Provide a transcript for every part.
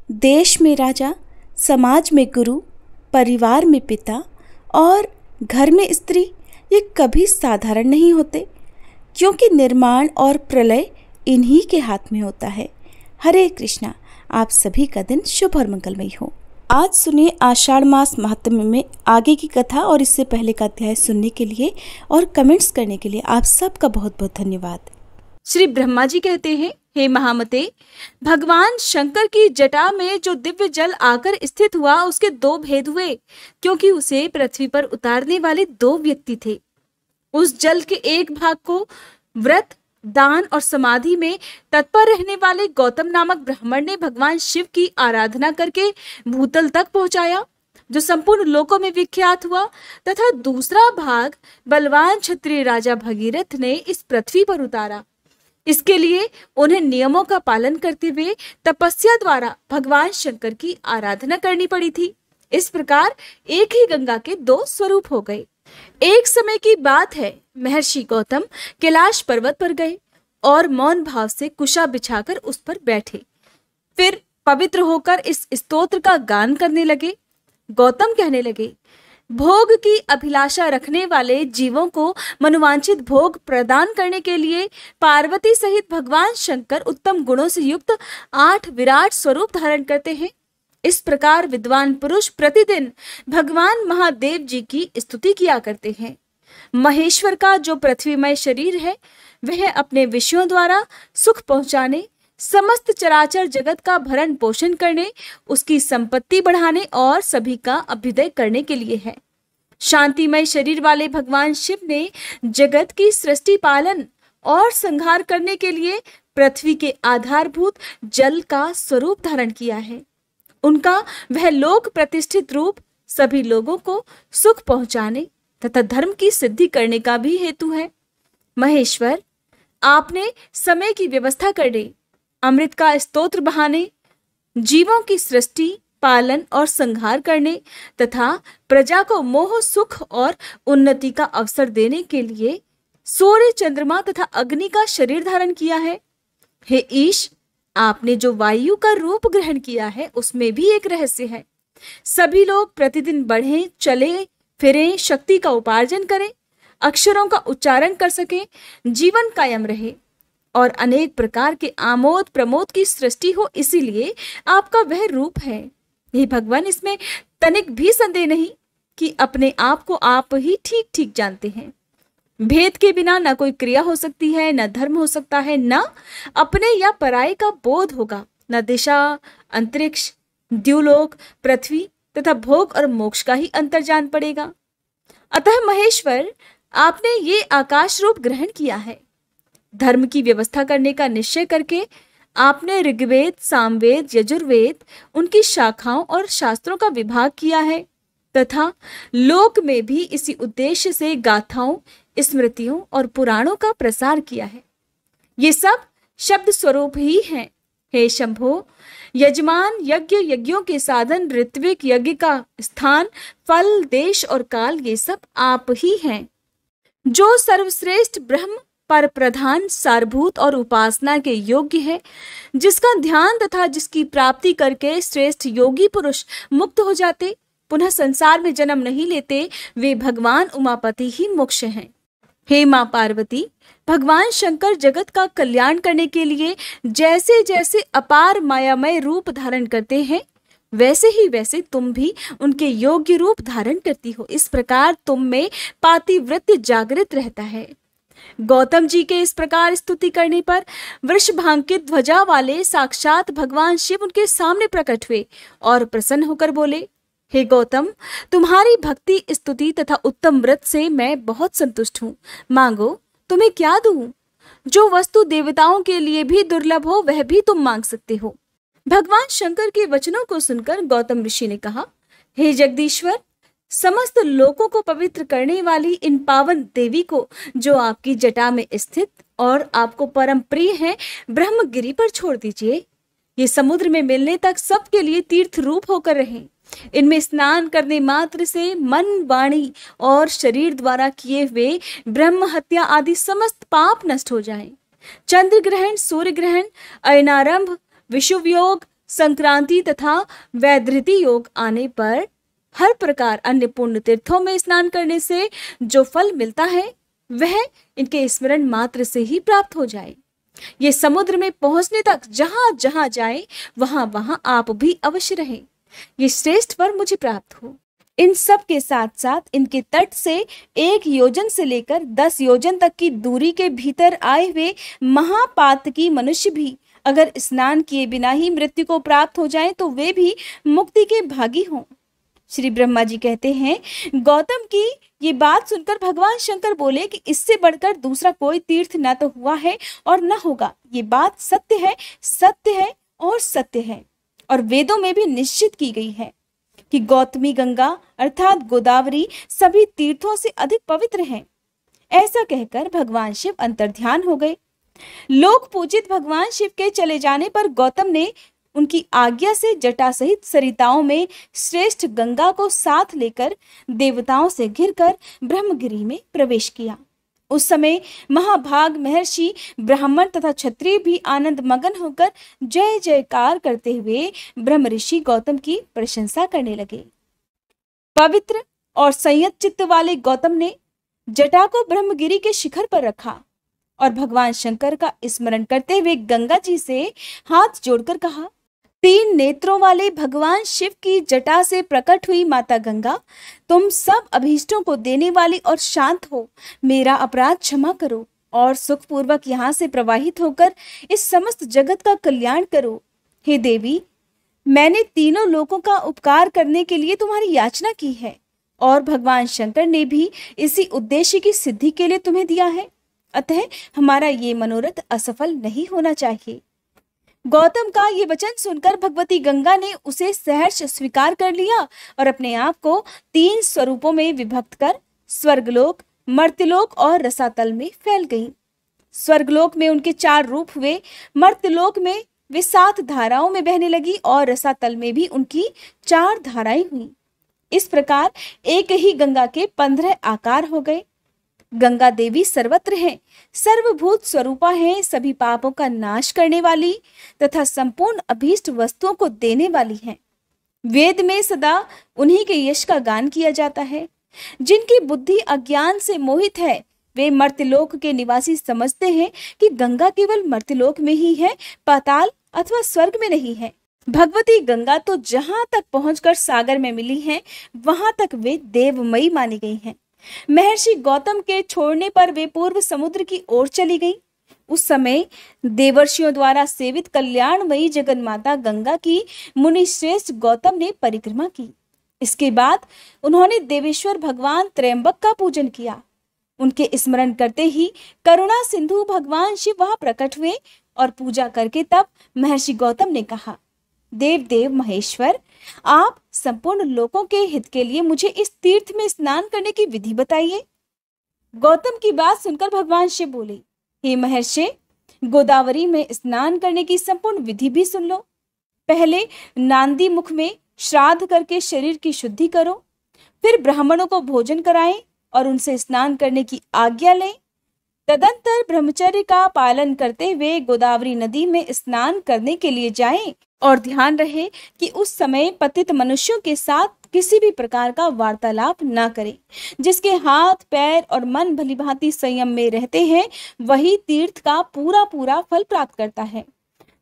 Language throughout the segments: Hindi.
देश में राजा, समाज में गुरु, परिवार में पिता और घर में स्त्री, ये कभी साधारण नहीं होते, क्योंकि निर्माण और प्रलय इन्हीं के हाथ में होता है। हरे कृष्णा। आप सभी का दिन शुभ और मंगलमय हो। आज सुनिए आषाढ़ मास महात्म्य में आगे की कथा, और इससे पहले का अध्याय सुनने के लिए और कमेंट्स करने के लिए आप सबका बहुत बहुत धन्यवाद। श्री ब्रह्मा जी कहते हैं, हे महामते, भगवान शंकर की जटा में जो दिव्य जल आकर स्थित हुआ उसके दो भेद हुए, क्योंकि उसे पृथ्वी पर उतारने वाले दो व्यक्ति थे। उस जल के एक भाग को व्रत, दान और समाधि में तत्पर रहने वाले गौतम नामक ब्राह्मण ने भगवान शिव की आराधना करके भूतल तक पहुंचाया, जो संपूर्ण लोकों में विख्यात हुआ, तथा दूसरा भाग बलवान क्षत्रिय राजा भगीरथ ने इस पृथ्वी पर उतारा। इसके लिए उन्हें नियमों का पालन करते हुए तपस्या द्वारा भगवान शंकर की आराधना करनी पड़ी थी। इस प्रकार एक ही गंगा के दो स्वरूप हो गए। एक समय की बात है, महर्षि गौतम कैलाश पर्वत पर गए और मौन भाव से कुशा बिछाकर उस पर बैठे। फिर पवित्र होकर इस स्तोत्र का गान करने लगे। गौतम कहने लगे, भोग की अभिलाषा रखने वाले जीवों को मनोवांछित भोग प्रदान करने के लिए पार्वती सहित भगवान शंकर उत्तम गुणों से युक्त 8 विराट स्वरूप धारण करते हैं। इस प्रकार विद्वान पुरुष प्रतिदिन भगवान महादेव जी की स्तुति किया करते हैं। महेश्वर का जो पृथ्वीमय शरीर है, वह अपने विषयों द्वारा सुख पहुंचाने, समस्त चराचर जगत का भरण पोषण करने, उसकी संपत्ति बढ़ाने और सभी का अभ्युदय करने के लिए है। शांतिमय शरीर वाले भगवान शिव ने जगत की सृष्टि, पालन और संहार करने के लिए पृथ्वी के आधारभूत जल का स्वरूप धारण किया है। उनका वह लोक प्रतिष्ठित रूप सभी लोगों को सुख पहुंचाने तथा धर्म की सिद्धि करने का भी हेतु है। महेश्वर, आपने समय की व्यवस्था करने, अमृत का स्तोत्र बहाने, जीवों की सृष्टि, पालन और संहार करने तथा प्रजा को मोह, सुख और उन्नति का अवसर देने के लिए सूर्य, चंद्रमा तथा अग्नि का शरीर धारण किया है। हे ईश, आपने जो वायु का रूप ग्रहण किया है, उसमें भी एक रहस्य है। सभी लोग प्रतिदिन बढ़ें, चले फिरें, शक्ति का उपार्जन करें, अक्षरों का उच्चारण कर सकें, जीवन कायम रहे और अनेक प्रकार के आमोद प्रमोद की सृष्टि हो, इसीलिए आपका वह रूप है। हे भगवान, इसमें तनिक भी संदेह नहीं कि अपने आप को आप ही ठीक ठीक जानते हैं। भेद के बिना न कोई क्रिया हो सकती है, न धर्म हो सकता है, न अपने या पराये का बोध होगा, न दिशा, अंतरिक्ष, द्युलोक, पृथ्वी तथा भोग और मोक्ष का ही अंतर जान पड़ेगा। अतः महेश्वर, आपने ये आकाश रूप ग्रहण किया है। धर्म की व्यवस्था करने का निश्चय करके आपने ऋग्वेद, सामवेद, यजुर्वेद, उनकी शाखाओं और शास्त्रों का विभाग किया है तथा लोक में भी इसी उद्देश्य से गाथाओं, स्मृतियों और पुराणों का प्रसार किया है। ये सब शब्द स्वरूप ही हैं। हे शंभो, यजमान, यज्ञ, यज्ञों के साधन, ऋत्विक यज्ञ का स्थान, फल, देश और काल, ये सब आप ही हैं। जो सर्वश्रेष्ठ ब्रह्म, पर प्रधान, सारभूत और उपासना के योग्य है, जिसका ध्यान तथा जिसकी प्राप्ति करके श्रेष्ठ योगी पुरुष मुक्त हो जाते, पुनः संसार में जन्म नहीं लेते, वे भगवान उमापति ही मोक्ष हैं। हे मां पार्वती, भगवान शंकर जगत का कल्याण करने के लिए जैसे जैसे अपार मायामय रूप धारण करते हैं, वैसे ही वैसे तुम भी उनके योग्य रूप धारण करती हो। इस प्रकार तुम में पातिव्रत्य जागृत रहता है। गौतम जी के इस प्रकार स्तुति करने पर वृषभांकित ध्वजा वाले साक्षात भगवान शिव उनके सामने प्रकट हुए और प्रसन्न होकर बोले, हे गौतम, तुम्हारी भक्ति, स्तुति तथा उत्तम व्रत से मैं बहुत संतुष्ट हूँ। मांगो, तुम्हें क्या दूं? जो वस्तु देवताओं के लिए भी दुर्लभ हो, वह भी तुम मांग सकते हो। भगवान शंकर के वचनों को सुनकर गौतम ऋषि ने कहा, हे जगदीश्वर, समस्त लोकों को पवित्र करने वाली इन पावन देवी को, जो आपकी जटा में स्थित और आपको परम प्रिय है, ब्रह्मगिरि पर छोड़ दीजिए। ये समुद्र में मिलने तक सबके लिए तीर्थ रूप होकर रहें। इनमें स्नान करने मात्र से मन, वाणी और शरीर द्वारा किए हुए ब्रह्म हत्या आदि समस्त पाप नष्ट हो जाएं। चंद्र ग्रहण, सूर्य ग्रहण, अयनारंभ, विषुव योग, संक्रांति तथा वैधृति योग आने पर हर प्रकार अन्य पुण्य तीर्थों में स्नान करने से जो फल मिलता है वह इनके स्मरण मात्र से ही प्राप्त हो जाए। ये समुद्र में पहुंचने तक जहां जहां जाए वहां वहां आप भी अवश्य रहें। ये श्रेष्ठ वर मुझे प्राप्त हो। इन सब के साथ साथ इनके तट से 1 योजन से लेकर 10 योजन तक की दूरी के भीतर आए हुए महापातकी मनुष्य भी अगर स्नान किए बिना ही मृत्यु को प्राप्त हो जाएं तो वे भी मुक्ति के भागी हों। श्री ब्रह्मा जी कहते हैं, गौतम की ये बात सुनकर भगवान शंकर बोले कि इससे बढ़कर दूसरा कोई तीर्थ न तो हुआ है और न होगा। ये बात सत्य है, सत्य है और सत्य है, और वेदों में भी निश्चित की गई है कि गौतमी गंगा अर्थात गोदावरी सभी तीर्थों से अधिक पवित्र हैं। ऐसा कहकर भगवान शिव अंतर्ध्यान हो गए। लोक पूजित भगवान शिव के चले जाने पर गौतम ने उनकी आज्ञा से जटा सहित सरिताओं में श्रेष्ठ गंगा को साथ लेकर देवताओं से घिरकर ब्रह्मगिरी में प्रवेश किया। उस समय महाभाग महर्षि ब्राह्मण तथा क्षत्रिय भी आनंद मगन होकर जय जयकार करते हुए ब्रह्म ऋषि गौतम की प्रशंसा करने लगे। पवित्र और संयत चित्त वाले गौतम ने जटा को ब्रह्मगिरी के शिखर पर रखा और भगवान शंकर का स्मरण करते हुए गंगा जी से हाथ जोड़कर कहा, 3 नेत्रों वाले भगवान शिव की जटा से प्रकट हुई माता गंगा, तुम सब अभीष्टों को देने वाली और शांत हो। मेरा अपराध क्षमा करो और सुखपूर्वक यहाँ से प्रवाहित होकर इस समस्त जगत का कल्याण करो। हे देवी, मैंने तीनों लोगों का उपकार करने के लिए तुम्हारी याचना की है और भगवान शंकर ने भी इसी उद्देश्य की सिद्धि के लिए तुम्हें दिया है, अतः हमारा ये मनोरथ असफल नहीं होना चाहिए। गौतम का ये वचन सुनकर भगवती गंगा ने उसे सहर्ष स्वीकार कर लिया और अपने आप को 3 स्वरूपों में विभक्त कर स्वर्गलोक, मर्त्यलोक और रसातल में फैल गई। स्वर्गलोक में उनके 4 रूप हुए, मर्त्यलोक में वे 7 धाराओं में बहने लगी और रसातल में भी उनकी 4 धाराएं हुई। इस प्रकार एक ही गंगा के 15 आकार हो गए। गंगा देवी सर्वत्र है, सर्वभूत स्वरूपा है, सभी पापों का नाश करने वाली तथा संपूर्ण अभीष्ट वस्तुओं को देने वाली है। वेद में सदा उन्हीं के यश का गान किया जाता है। जिनकी बुद्धि अज्ञान से मोहित है वे मर्त्यलोक के निवासी समझते हैं कि गंगा केवल मर्त्यलोक में ही है, पाताल अथवा स्वर्ग में नहीं है। भगवती गंगा तो जहां तक पहुंचकर सागर में मिली हैं, वहां तक वे देवमयी मानी गई हैं। महर्षि गौतम के छोड़ने पर वे पूर्व समुद्र की ओर चली गईं। उस समय देवर्षियों द्वारा सेवित कल्याणमयी जगन्माता गंगा की मुनि श्रेष्ठ गौतम ने परिक्रमा की। इसके बाद उन्होंने देवेश्वर भगवान त्रयंबक का पूजन किया। उनके स्मरण करते ही करुणा सिंधु भगवान शिव वहां प्रकट हुए और पूजा करके तब महर्षि गौतम ने कहा, देव देव महेश्वर, आप संपूर्ण लोगों के हित के लिए मुझे इस तीर्थ में स्नान करने की विधि बताइए। गौतम की बात सुनकर भगवान शिव बोले, हे महर्षि, गोदावरी में स्नान करने की संपूर्ण विधि भी सुन लो। पहले नांदी मुख में श्राद्ध करके शरीर की शुद्धि करो, फिर ब्राह्मणों को भोजन कराएं और उनसे स्नान करने की आज्ञा लें। तदंतर ब्रह्मचर्य का पालन करते हुए गोदावरी नदी में स्नान करने के लिए जाएं और ध्यान रहे कि उस समय पतित मनुष्यों के साथ किसी भी प्रकार का वार्तालाप न करें। जिसके हाथ पैर और मन भलीभांति संयम में रहते हैं वही तीर्थ का पूरा पूरा फल प्राप्त करता है।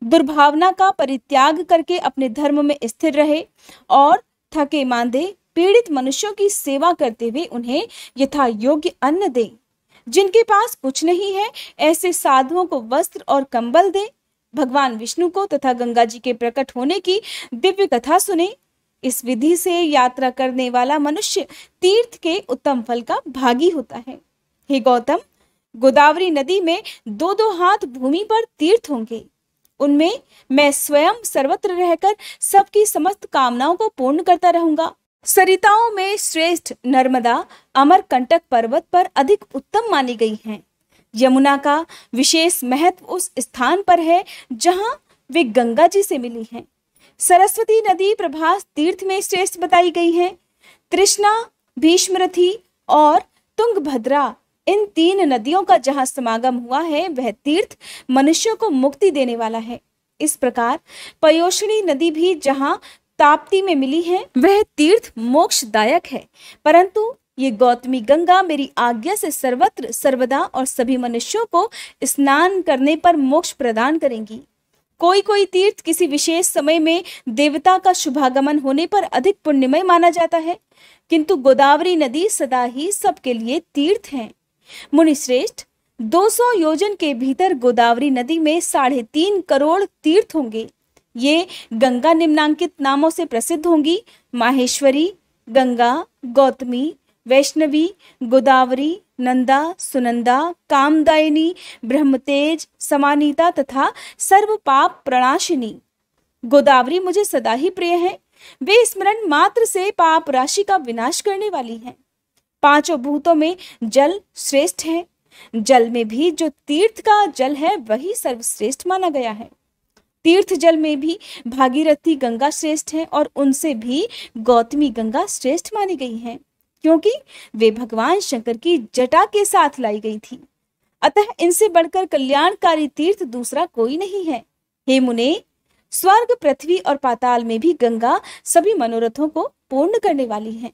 दुर्भावना का परित्याग करके अपने धर्म में स्थिर रहे और थके मांदे पीड़ित मनुष्यों की सेवा करते हुए उन्हें यथा योग्य अन्न दे। जिनके पास कुछ नहीं है ऐसे साधुओं को वस्त्र और कंबल दे। भगवान विष्णु को तथा गंगा जी के प्रकट होने की दिव्य कथा सुने। इस विधि से यात्रा करने वाला मनुष्य तीर्थ के उत्तम फल का भागी होता है। हे गौतम, गोदावरी नदी में 2-2 हाथ भूमि पर तीर्थ होंगे। उनमें मैं स्वयं सर्वत्र रहकर सबकी समस्त कामनाओं को पूर्ण करता रहूंगा। सरिताओं में श्रेष्ठ नर्मदा अमरकंटक पर्वत पर अधिक उत्तम मानी गई हैं। यमुना का विशेष महत्व उस स्थान पर है जहां वे गंगा जी से मिली हैं। सरस्वती नदी प्रभास तीर्थ में श्रेष्ठ बताई गई है। तृष्णा, भीष्मरथी और तुंगभद्रा, इन 3 नदियों का जहां समागम हुआ है वह तीर्थ मनुष्यों को मुक्ति देने वाला है। इस प्रकार पयोष्णी नदी भी जहाँ ताप्ती में मिली है वह तीर्थ मोक्षदायक है, परंतु ये गौतमी गंगा मेरी आज्ञा से सर्वत्र सर्वदा और सभी मनुष्यों को स्नान करने पर मोक्ष प्रदान करेंगी। कोई कोई तीर्थ किसी विशेष समय में देवता का शुभागमन होने पर अधिक पुण्यमय माना जाता है, किंतु गोदावरी नदी सदा ही सबके लिए तीर्थ है। मुनिश्रेष्ठ, 200 योजन के भीतर गोदावरी नदी में 3.5 करोड़ तीर्थ होंगे। ये गंगा निम्नांकित नामों से प्रसिद्ध होंगी: माहेश्वरी, गंगा, गौतमी, वैष्णवी, गोदावरी, नंदा, सुनंदा, कामदायिनी, ब्रह्मतेज, समानीता तथा सर्व पाप प्रणाशिनी। गोदावरी मुझे सदा ही प्रिय है। वे स्मरण मात्र से पाप राशि का विनाश करने वाली हैं। 5 भूतों में जल श्रेष्ठ है। जल में भी जो तीर्थ का जल है वही सर्वश्रेष्ठ माना गया है। तीर्थ जल में भी भागीरथी गंगा श्रेष्ठ है और उनसे भी गौतमी गंगा श्रेष्ठ मानी गई है, क्योंकि वे भगवान शंकर की जटा के साथ लाई गई थी। अतः इनसे बढ़कर कल्याणकारी तीर्थ दूसरा कोई नहीं है। हे मुने, स्वर्ग, पृथ्वी और पाताल में भी गंगा सभी मनोरथों को पूर्ण करने वाली है।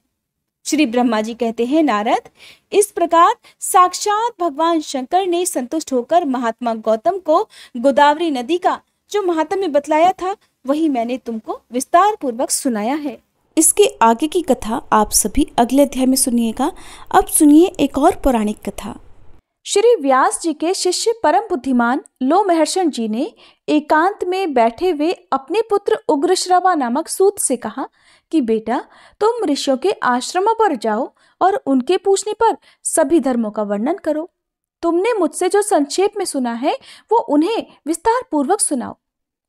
श्री ब्रह्मा जी कहते हैं, नारद, इस प्रकार साक्षात भगवान शंकर ने संतुष्ट होकर महात्मा गौतम को गोदावरी नदी का जो महात्म्य बतलाया था वही मैंने तुमको विस्तार पूर्वक सुनाया है। इसके आगे की कथा आप सभी अगले अध्याय में सुनिएगा। अब सुनिए एक और पौराणिक कथा। श्री व्यास जी के शिष्य परम बुद्धिमान लोमहर्षण जी ने एकांत में बैठे हुए अपने पुत्र उग्रश्रवा नामक सूत से कहा कि बेटा, तुम ऋषियों के आश्रमों पर जाओ और उनके पूछने पर सभी धर्मों का वर्णन करो। तुमने मुझसे जो संक्षेप में सुना है वो उन्हें विस्तार पूर्वक सुनाओ।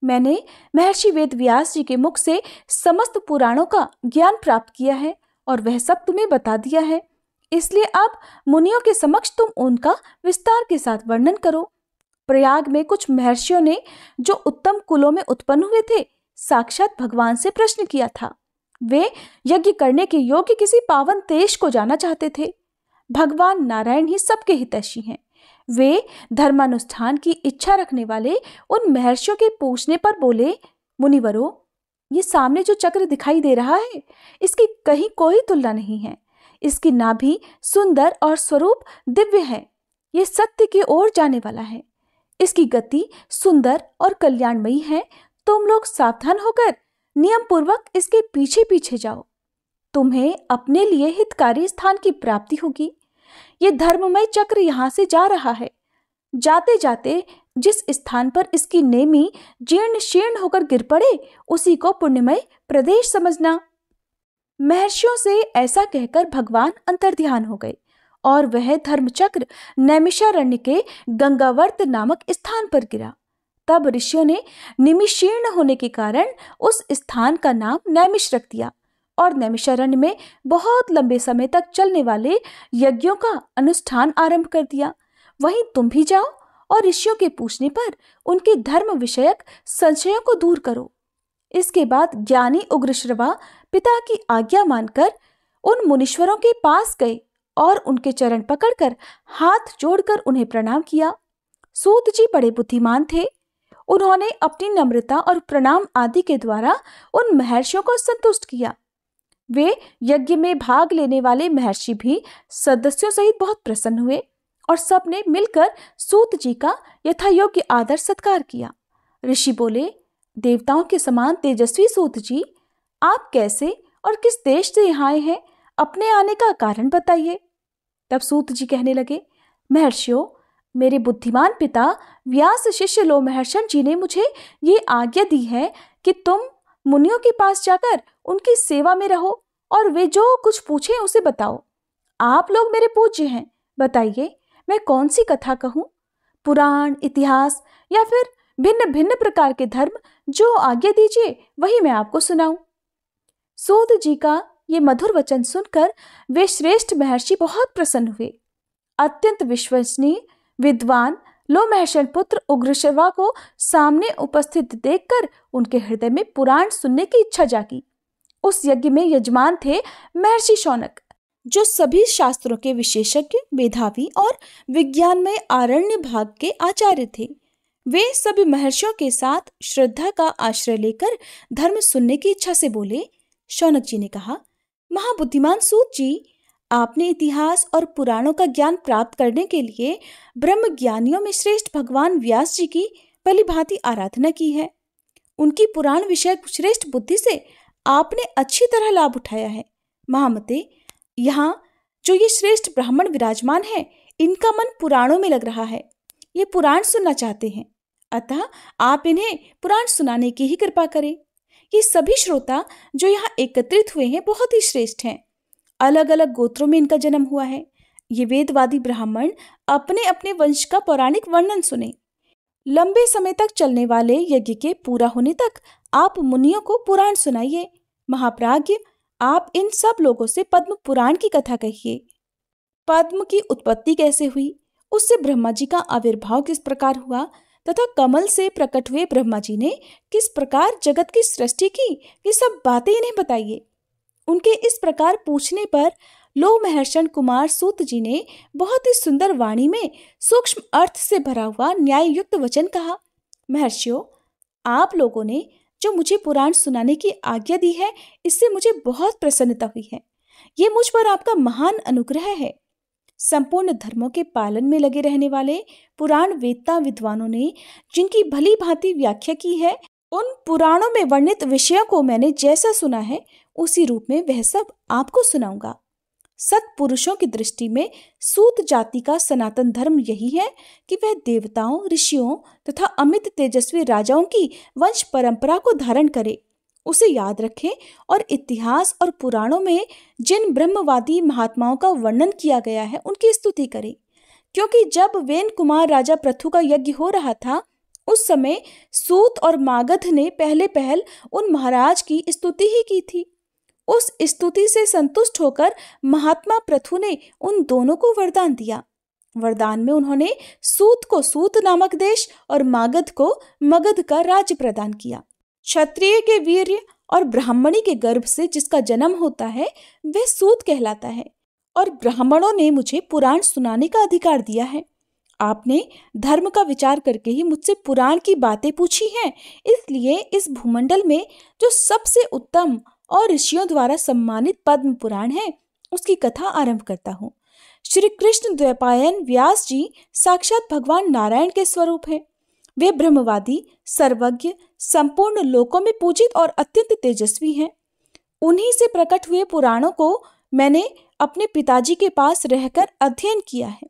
मैंने महर्षि वेद व्यास जी के मुख से समस्त पुराणों का ज्ञान प्राप्त किया है और वह सब तुम्हें बता दिया है, इसलिए अब मुनियों के समक्ष तुम उनका विस्तार के साथ वर्णन करो। प्रयाग में कुछ महर्षियों ने, जो उत्तम कुलों में उत्पन्न हुए थे, साक्षात भगवान से प्रश्न किया था। वे यज्ञ करने के योग्य किसी पावन देश को जाना चाहते थे। भगवान नारायण ही सबके हितैषी हैं। वे धर्मानुष्ठान की इच्छा रखने वाले उन महर्षियों के पूछने पर बोले, मुनिवरों, ये सामने जो चक्र दिखाई दे रहा है, इसकी कहीं कोई तुलना नहीं है। इसकी नाभि सुंदर और स्वरूप दिव्य है। ये सत्य की ओर जाने वाला है। इसकी गति सुंदर और कल्याणमयी है। तुम लोग सावधान होकर नियम पूर्वक इसके पीछे पीछे जाओ। तुम्हें अपने लिए हितकारी स्थान की प्राप्ति होगी। ये धर्ममय चक्र यहाँ से जा रहा है। जाते जाते जिस स्थान पर इसकी नेमी जीर्ण शीर्ण होकर गिर पड़े, उसी को पुण्यमय प्रदेश समझना। महर्षियों से ऐसा कहकर भगवान अंतर्ध्यान हो गए और वह धर्मचक्र नैमिषारण्य के गंगावर्त नामक स्थान पर गिरा। तब ऋषियों ने निमिषीर्ण होने के कारण उस स्थान का नाम नैमिष रख दिया और नैमिषारण्य में बहुत लंबे समय तक चलने वाले यज्ञों का अनुष्ठान आरंभ कर दिया। वहीं तुम भी जाओ और ऋषियों के पूछने पर उनके धर्म विषयक संशयों को दूर करो। इसके बाद ज्ञानी उग्रश्रवा पिता की आज्ञा मानकर उन मुनीश्वरों के पास गए और उनके चरण पकड़कर हाथ जोड़कर उन्हें प्रणाम किया। सूत जी बड़े बुद्धिमान थे। उन्होंने अपनी नम्रता और प्रणाम आदि के द्वारा उन महर्षियों को संतुष्ट किया। वे यज्ञ में भाग लेने वाले महर्षि भी सदस्यों सहित बहुत प्रसन्न हुए और सबने मिलकर सूत जी का यथायोग्य आदर सत्कार किया। ऋषि बोले, देवताओं के समान तेजस्वी सूत जी, आप कैसे और किस देश से यहाँ आए हैं? अपने आने का कारण बताइए। तब सूत जी कहने लगे, महर्षियों, मेरे बुद्धिमान पिता व्यास शिष्य लोमहर्षण जी ने मुझे ये आज्ञा दी है कि तुम मुनियों के पास जाकर उनकी सेवा में रहो और वे जो कुछ पूछें उसे बताओ। आप लोग मेरे पूज्य हैं, बताइए मैं कौन सी कथा कहूँ? पुराण, इतिहास या फिर भिन्न भिन्न प्रकार के धर्म, जो आज्ञा दीजिए वही मैं आपको सुनाऊं। सूत जी का ये मधुर वचन सुनकर वे श्रेष्ठ महर्षि बहुत प्रसन्न हुए। अत्यंत विश्वसनीय विद्वान लोमहर्षण पुत्र उग्रश्रवा को सामने उपस्थित देखकर उनके हृदय में पुराण सुनने की इच्छा जागी। उस यज्ञ में यजमान थे महर्षि शौनक, जो सभी शास्त्रों के विशेषज्ञ, मेधावी और विज्ञानमय आरण्य भाग के आचार्य थे। वे सभी महर्षियों के साथ श्रद्धा का आश्रय लेकर धर्म सुनने की इच्छा से बोले। शौनक जी ने कहा, महाबुद्धिमान सूत जी, आपने इतिहास और पुराणों का ज्ञान प्राप्त करने के लिए ब्रह्म ज्ञानियों में श्रेष्ठ भगवान व्यास जी की भलीभांति आराधना की है। उनकी पुराण विषयक श्रेष्ठ बुद्धि से आपने अच्छी तरह लाभ उठाया है। महामते, यहाँ जो ये श्रेष्ठ ब्राह्मण विराजमान है, इनका मन पुराणों में लग रहा है। ये पुराण सुनना चाहते हैं, अतः आप इन्हें पुराण सुनाने की ही कृपा करें। ये सभी श्रोता जो यहाँ एकत्रित हुए हैं बहुत ही श्रेष्ठ हैं। अलग अलग गोत्रों में इनका जन्म हुआ है। ये वेदवादी ब्राह्मण अपने अपने वंश का पौराणिक वर्णन सुने। लंबे समय तक चलने वाले यज्ञ के पूरा होने तक आप मुनियों को पुराण सुनाइए। महाप्राज्ञ, आप इन सब लोगों से पद्म पुराण की कथा कहिए। पद्म की उत्पत्ति कैसे हुई, उससे ब्रह्मा जी का आविर्भाव किस प्रकार हुआ तथा कमल से प्रकट हुए ब्रह्मा जी ने किस प्रकार जगत की सृष्टि की, ये सब बातें इन्हें बताइए। उनके इस प्रकार पूछने पर लोमहर्षण कुमार सूत जी ने बहुत ही सुंदर वाणी में सूक्ष्म अर्थ से भरा हुआ न्याय युक्त वचन कहा। महर्षियों, आप लोगों ने जो मुझे पुराण सुनाने की आज्ञा दी है, इससे मुझे बहुत प्रसन्नता हुई है। ये मुझ पर आपका महान अनुग्रह है। संपूर्ण धर्मों के पालन में लगे रहने वाले पुराण वेत्ता विद्वानों ने जिनकी भली भांति व्याख्या की है, उन पुराणों में वर्णित विषयों को मैंने जैसा सुना है उसी रूप में वह सब आपको सुनाऊंगा। सत्पुरुषों की दृष्टि में सूत जाति का सनातन धर्म यही है कि वह देवताओं, ऋषियों तथा अमित तेजस्वी राजाओं की वंश परंपरा को धारण करे, उसे याद रखे और इतिहास और पुराणों में जिन ब्रह्मवादी महात्माओं का वर्णन किया गया है उनकी स्तुति करे। क्योंकि जब वेन कुमार राजा पृथु का यज्ञ हो रहा था, उस समय सूत और मागध ने पहल उन महाराज की स्तुति ही की थी। उस स्तुति से संतुष्ट होकर महात्मा पृथु ने उन दोनों को वरदान दिया। वरदान में उन्होंने सूत को सूत नामक देश और मागध को मगध का राज्य प्रदान किया। क्षत्रिय के वीर्य और ब्राह्मणी के गर्भ से जिसका जन्म होता है वह सूत कहलाता है, और ब्राह्मणों ने मुझे पुराण सुनाने का अधिकार दिया है। आपने धर्म का विचार करके ही मुझसे पुराण की बातें पूछी हैं, इसलिए इस भूमंडल में जो सबसे उत्तम और ऋषियों द्वारा सम्मानित पद्म पुराण है, उसकी कथा आरंभ करता हूँ। श्री कृष्ण द्वैपायन व्यास जी साक्षात भगवान नारायण के स्वरूप हैं। वे ब्रह्मवादी, सर्वज्ञ, संपूर्ण लोकों में पूजित और अत्यंत तेजस्वी हैं। उन्हीं से प्रकट हुए पुराणों को मैंने अपने पिताजी के पास रहकर अध्ययन किया है।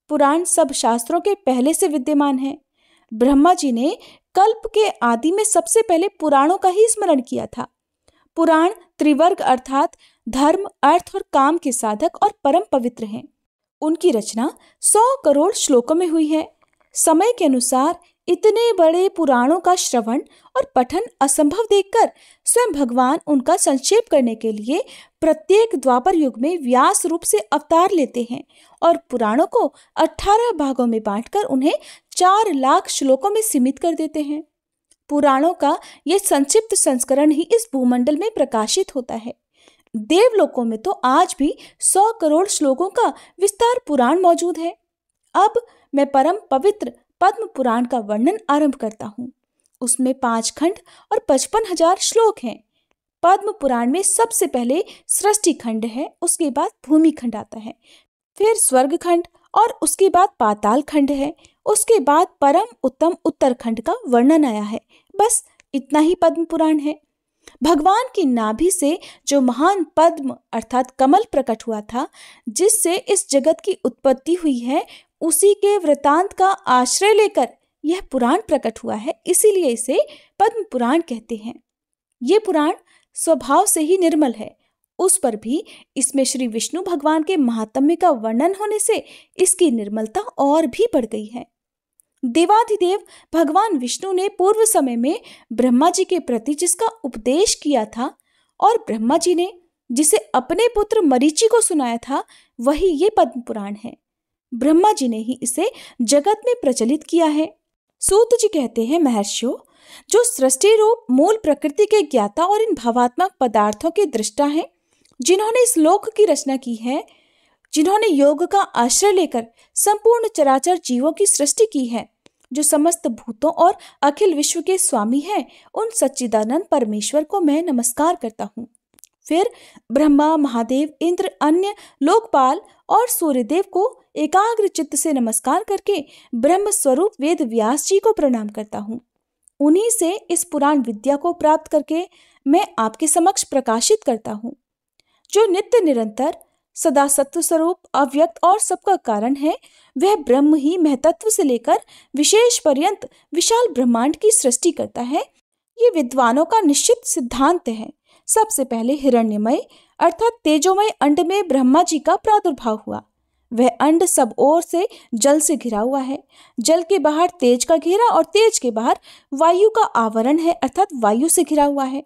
पुराण सब शास्त्रों के पहले से विद्यमान है। ब्रह्मा जी ने कल्प के आदि में सबसे पहले पुराणों का ही स्मरण किया था। पुराण त्रिवर्ग अर्थात धर्म, अर्थ और काम के साधक और परम पवित्र हैं। उनकी रचना 100 करोड़ श्लोकों में हुई है। समय के अनुसार इतने बड़े पुराणों का श्रवण और पठन असंभव देखकर स्वयं भगवान उनका संक्षेप करने के लिए प्रत्येक द्वापर युग में व्यास रूप से अवतार लेते हैं और पुराणों को 18 भागों में बांटकर उन्हें 4 लाख श्लोकों में सीमित कर देते हैं। पुराणों का यह संक्षिप्त संस्करण ही इस भूमंडल में प्रकाशित होता है। देवलोकों में तो आज भी 100 करोड़ श्लोकों का विस्तार पुराण मौजूद है। अब मैं परम पवित्र पद्म पुराण का वर्णन आरंभ करता हूँ। उसमें 5 खंड और 55,000 श्लोक हैं। पद्म पुराण में सबसे पहले सृष्टि खंड है, उसके बाद भूमि खंड आता है, फिर स्वर्ग खंड और उसके बाद पाताल खंड है, उसके बाद परम उत्तम उत्तर खंड का वर्णन आया है। बस इतना ही पद्म पुराण है। भगवान की नाभि से जो महान पद्म अर्थात कमल प्रकट हुआ था, जिससे इस जगत की उत्पत्ति हुई है, उसी के वृतांत का आश्रय लेकर यह पुराण प्रकट हुआ है, इसीलिए इसे पद्म पुराण कहते हैं। ये पुराण स्वभाव से ही निर्मल है, उस पर भी इसमें श्री विष्णु भगवान के महात्म्य का वर्णन होने से इसकी निर्मलता और भी बढ़ गई है। देवाधिदेव भगवान विष्णु ने पूर्व समय में ब्रह्मा जी के प्रति जिसका उपदेश किया था और ब्रह्मा जी ने जिसे अपने पुत्र मरीचि को सुनाया था, वही ये पद्म पुराण है। ब्रह्मा जी ने ही इसे जगत में प्रचलित किया है। सूत जी कहते हैं, महर्षियों, जो सृष्टि रूप मूल प्रकृति के ज्ञाता और इन भावात्मक पदार्थों के दृष्टा हैं, जिन्होंने इस लोक की रचना की है, जिन्होंने योग का आश्रय लेकर संपूर्ण चराचर जीवों की सृष्टि की है, जो समस्त भूतों और अखिल विश्व के स्वामी हैं, उन सच्चिदानंद परमेश्वर को मैं नमस्कार करता हूँ। फिर ब्रह्मा, महादेव, इंद्र, अन्य लोकपाल और सूर्यदेव को एकाग्र चित्त से नमस्कार करके ब्रह्म स्वरूप वेद व्यास जी को प्रणाम करता हूँ। उन्हीं से इस पुराण विद्या को प्राप्त करके मैं आपके समक्ष प्रकाशित करता हूँ। जो नित्य निरंतर सदा सत्व स्वरूप, अव्यक्त और सबका कारण है, वह ब्रह्म ही महतत्व से लेकर विशेष पर्यंत विशाल ब्रह्मांड की सृष्टि करता है। ये विद्वानों का निश्चित सिद्धांत है। सबसे पहले हिरण्यमय अर्थात तेजोमय अंड में ब्रह्मा जी का प्रादुर्भाव हुआ। वह अंड सब ओर से जल से घिरा हुआ है। जल के बाहर तेज का घेरा और तेज के बाहर वायु का आवरण है अर्थात वायु से घिरा हुआ है।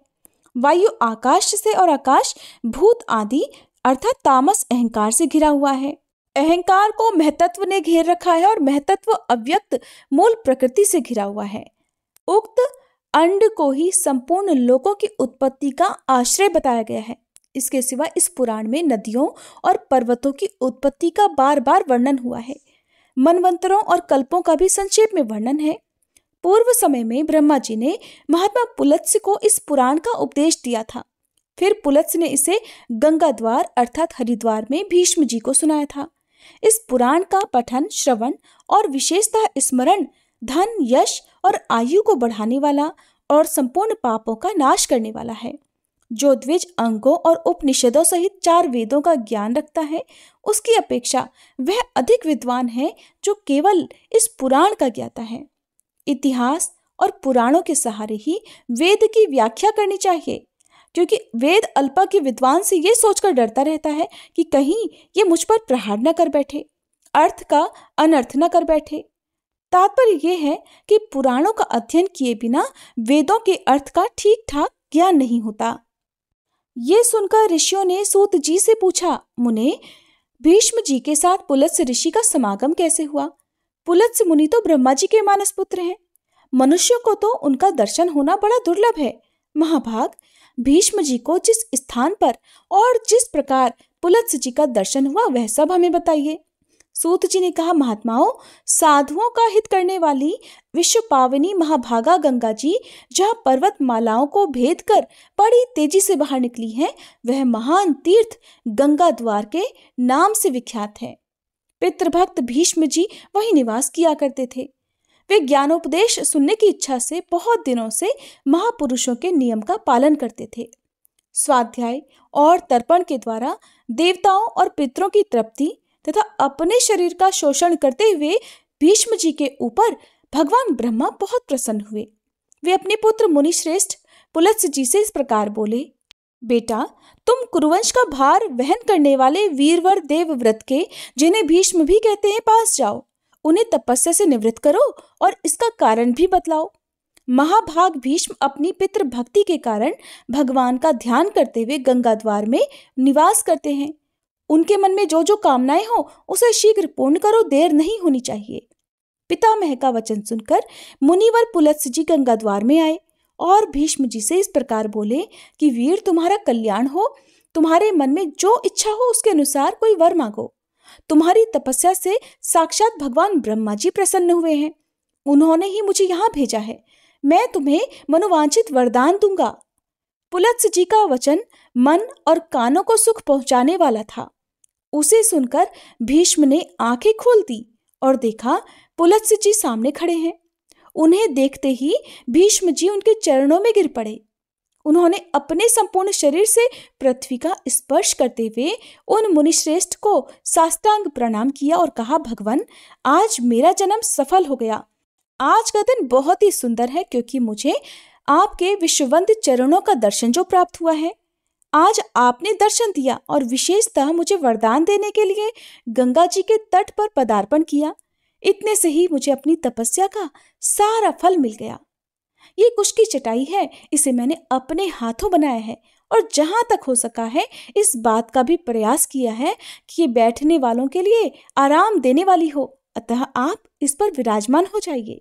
वायु आकाश से और आकाश भूत आदि अर्थात तामस अहंकार से घिरा हुआ है। अहंकार को महतत्व ने घेर रखा है और महतत्व अव्यक्त मूल प्रकृति से घिरा हुआ है। उक्त अंड को ही संपूर्ण लोकों की उत्पत्ति का आश्रय बताया गया है। इसके सिवा इस पुराण में नदियों और पर्वतों की उत्पत्ति का बार बार वर्णन हुआ है। मनवंतरों और कल्पों का भी संक्षेप में वर्णन है। पूर्व समय में ब्रह्मा जी ने महात्मा पुलत्स्य को इस पुराण का उपदेश दिया था। फिर पुलत्स्य ने इसे गंगा द्वार अर्थात हरिद्वार में भीष्म जी को सुनाया था। इस पुराण का पठन, श्रवण और विशेषतः स्मरण धन, यश और आयु को बढ़ाने वाला और संपूर्ण पापों का नाश करने वाला है। जो द्विज अंगों और उपनिषदों सहित 4 वेदों का ज्ञान रखता है, उसकी अपेक्षा वह अधिक विद्वान है जो केवल इस पुराण का ज्ञाता है। इतिहास और पुराणों के सहारे ही वेद की व्याख्या करनी चाहिए, क्योंकि वेद अल्पा के विद्वान से ये सोचकर डरता रहता है कि कहीं ये मुझ पर प्रहार न कर बैठे, अर्थ का अनर्थ न कर बैठे। तात्पर्य यह है कि पुराणों का अध्ययन किए बिना वेदों के अर्थ का ठीक ठाक ज्ञान नहीं होता। ये सुनकर ऋषियों ने सूत जी से पूछा, मुने, भीष्म जी के साथ पुलत्स्य ऋषि का समागम कैसे हुआ? पुलत्स्य मुनि तो ब्रह्मा जी के मानस पुत्र हैं। मनुष्यों को तो उनका दर्शन होना बड़ा दुर्लभ है। महाभाग, भीष्म जी को जिस स्थान पर और जिस प्रकार पुलत्स्य जी का दर्शन हुआ वह सब हमें बताइए। सूत जी ने कहा, महात्माओं, साधुओं का हित करने वाली विश्व पावनी महाभागा गंगा जी जहाँ पर्वत मालाओं को भेद कर बड़ी तेजी से बाहर निकली है, वह महान तीर्थ गंगा द्वार के नाम से विख्यात है। पितृभक्त भीष्म जी वहीं निवास किया करते थे। वे ज्ञानोपदेश सुनने की इच्छा से बहुत दिनों से महापुरुषों के नियम का पालन करते थे। स्वाध्याय और तर्पण के द्वारा देवताओं और पितरों की तृप्ति तथा अपने शरीर का शोषण करते हुए भीष्म जी के ऊपर भगवान ब्रह्मा बहुत प्रसन्न हुए। वे अपने पुत्र मुनिश्रेष्ठ पुलत्स्य जी से इस प्रकार बोले, बेटा, तुम कुरुवंश का भार वहन करने वाले वीरवर देवव्रत के, जिन्हें भीष्म भी कहते हैं, पास जाओ। उन्हें तपस्या से निवृत्त करो और इसका कारण भी बतलाओ। महाभाग भीष्म अपनी पितृ भक्ति के कारण भगवान का ध्यान करते हुए गंगा द्वार में निवास करते हैं। उनके मन में जो जो कामनाएं हो उसे शीघ्र पूर्ण करो, देर नहीं होनी चाहिए। पितामह का वचन सुनकर मुनिवर पुलत्स्य जी गंगा द्वार में आए और भीष्म जी से इस प्रकार बोले कि वीर, तुम्हारा कल्याण हो। तुम्हारे मन में जो इच्छा हो उसके अनुसार कोई वर मांगो। तुम्हारी तपस्या से साक्षात भगवान ब्रह्मा जी प्रसन्न हुए हैं। उन्होंने ही मुझे यहाँ भेजा है। मैं तुम्हें मनोवांछित वरदान दूंगा। पुलत्स्य जी का वचन मन और कानों को सुख पहुंचाने वाला था। उसे सुनकर भीष्म ने आंखें खोल दी और देखा पुलत्स्य जी सामने खड़े हैं। उन्हें देखते ही भीष्म जी उनके चरणों में गिर पड़े। उन्होंने अपने संपूर्ण शरीर से पृथ्वी का स्पर्श करते हुए उन मुनिश्रेष्ठ को साष्टांग प्रणाम किया और कहा, भगवान, आज मेरा जन्म सफल हो गया। आज का दिन बहुत ही सुंदर है, क्योंकि मुझे आपके विश्ववंद्य चरणों का दर्शन जो प्राप्त हुआ है। आज आपने दर्शन दिया और विशेषतः मुझे वरदान देने के लिए गंगा जी के तट पर पदार्पण किया। इतने से ही मुझे अपनी तपस्या का सारा फल मिल गया। ये कुश की चटाई है, इसे मैंने अपने हाथों बनाया है और जहां तक हो सका है इस बात का भी प्रयास किया है कि ये बैठने वालों के लिए आराम देने वाली हो, अतः आप इस पर विराजमान हो जाइए।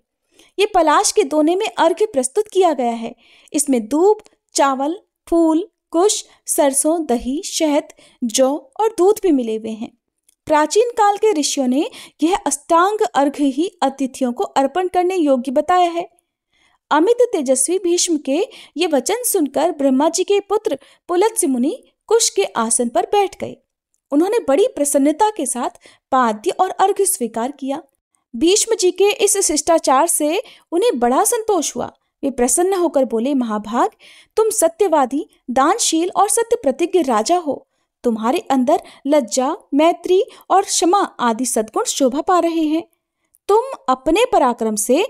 ये पलाश के दोने में अर्घ्य प्रस्तुत किया गया है। इसमें दूब, चावल, फूल, कुश, सरसों, दही, शहद, जौ और दूध भी मिले हुए हैं। प्राचीन काल के ऋषियों ने यह अष्टांग अर्घ्य ही अतिथियों को अर्पण करने योग्य बताया है। अमित तेजस्वी भीष्म के ये वचन सुनकर ब्रह्मा जी के पुत्र पुलत्स्य मुनि कुश के आसन पर बैठ गए। उन्होंने बड़ी प्रसन्नता के साथ पाद्य और अर्घ्य स्वीकार किया। भीष्म जी के इस शिष्टाचार से उन्हें बड़ा संतोष हुआ। वे प्रसन्न होकर बोले, महाभाग, तुम सत्यवादी, दानशील और सत्य प्रतिज्ञ राजा हो। तुम्हारे अंदर लज्जा, मैत्री और क्षमा आदि सद्गुण शोभा पा रहे हैं। तुम अपने पराक्रम से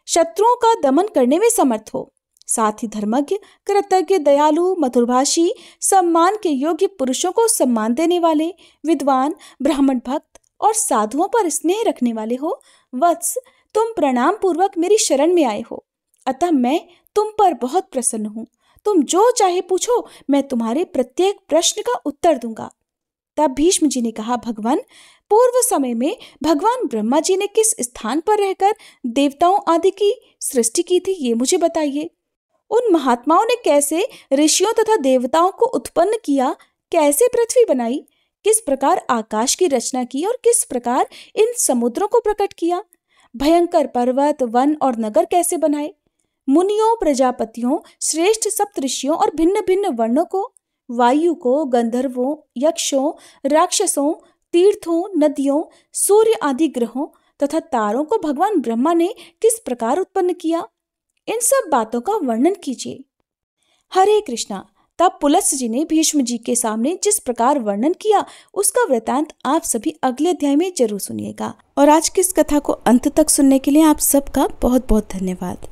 शत्रुओं का दमन करने में समर्थ हो। साथ ही धर्मज्ञ, कृतज्ञ, दयालु, मधुरभाषी, सम्मान के योग्य पुरुषों को सम्मान देने वाले, विद्वान, ब्राह्मण भक्त और साधुओं पर स्नेह रखने वाले हो। वत्स, तुम प्रणाम पूर्वक मेरी शरण में आए हो, अतः मैं तुम पर बहुत प्रसन्न हूँ। तुम जो चाहे पूछो, मैं तुम्हारे प्रत्येक प्रश्न का उत्तर दूंगा। तब भीष्म जी ने कहा, भगवान, पूर्व समय में भगवान ब्रह्मा जी ने किस स्थान पर रहकर देवताओं आदि की सृष्टि की थी, ये मुझे बताइए। उन महात्माओं ने कैसे ऋषियों तथा देवताओं को उत्पन्न किया, कैसे पृथ्वी बनाई, किस प्रकार आकाश की रचना की और किस प्रकार इन समुद्रों को प्रकट किया, भयंकर पर्वत, वन और नगर कैसे बनाए, मुनियों, प्रजापतियों, श्रेष्ठ सप्तऋषियों और भिन्न भिन्न वर्णों को, वायु को, गंधर्वों, यक्षों, राक्षसों, तीर्थों, नदियों, सूर्य आदि ग्रहों तथा तारों को भगवान ब्रह्मा ने किस प्रकार उत्पन्न किया, इन सब बातों का वर्णन कीजिए। हरे कृष्णा। तब पुलत्स्य जी ने भीष्म जी के सामने जिस प्रकार वर्णन किया, उसका वृतांत आप सभी अगले अध्याय में जरूर सुनिएगा। और आज की इस कथा को अंत तक सुनने के लिए आप सबका बहुत बहुत धन्यवाद।